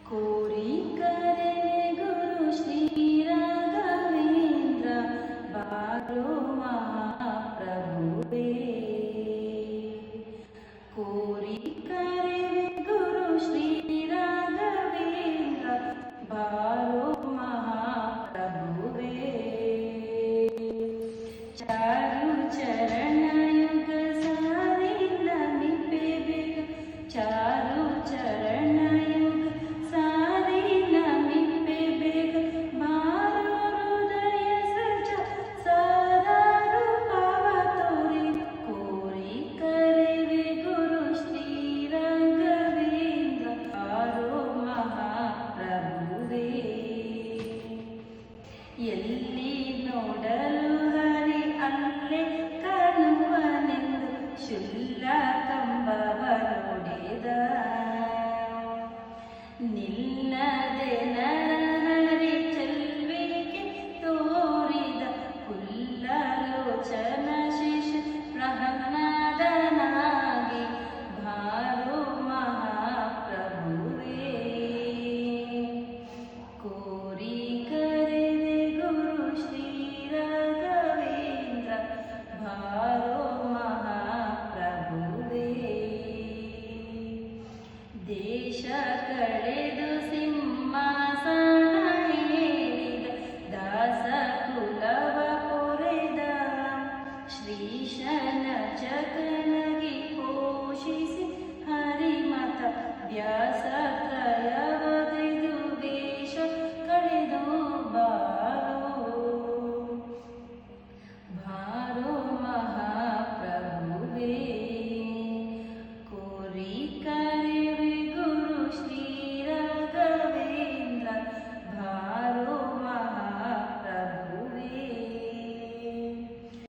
ಕೋರಿ ಕರೆ ಗುರು ಶ್ರೀ ರಾಘವೇಂದ್ರ ಬಾರೋ ಮಹಾಪ್ರಭುವೇ. ಕೋರಿ ಕರೆ ಗುರು ಶ್ರೀ ರಾಘವೇಂದ್ರ ಬಾರೋ ಮಹಾಪ್ರಭುವೇ. ಚಾರು ಚರಣ ಯುಗ ಸಾರಿ ನಮಿಪೆ ಬೇಗ, ಚಾರು ಚರಣ ಯುಗ ಸಾರಿ ನಮಿಪೆ ಬೇಗ, ಬಾರೋ ಹೃದಯ ಸಜ ಸಾರಾರು ಭಾವ ತೋರಿ. ಕೋರಿ ಕರೆವೆ ಗುರು ಶ್ರೀ ರಾಘವೇಂದ್ರ ಬಾರೋ ಮಹಾಪ್ರಭುವೇ. ಎಲ್ಲಿ ನೋಡಲು ಹರಿ ಅಲ್ಲೇ ಕಾಣುವನೆಂದು ಶುಲ್ಲ ಕಂಬವ ನೋಡಿದ, ನಿಲ್ಲದೆ ನರಹರಿ ಚೆಲ್ವಿಕೆ ತೋರಿದ, ಪುಲ್ಲಲೋಚನ ಶಿಶ ಪ್ರಹ್ಲಾದನಾಗಿ ಬಾರೋ ಮಹಾಪ್ರಭುವೇ. ಕೋರಿ ಕರೆವೆ ಗುರು ಶ್ರೀ ರಾಘವೇಂದ್ರ ಬಾರೋ ಮಹಾಪ್ರಭುವೇ. ದೇಶ ಕಳೆದು ಸಿಂಹಾಸನ ಏರಿದ, ದಾಸ ಕುಲವ ಪೊರೆದ, ಶ್ರೀಶನ ಜಗನಗಿ ಪೋಷಿಸಿ ಹರಿಮತ ವ್ಯಾಸ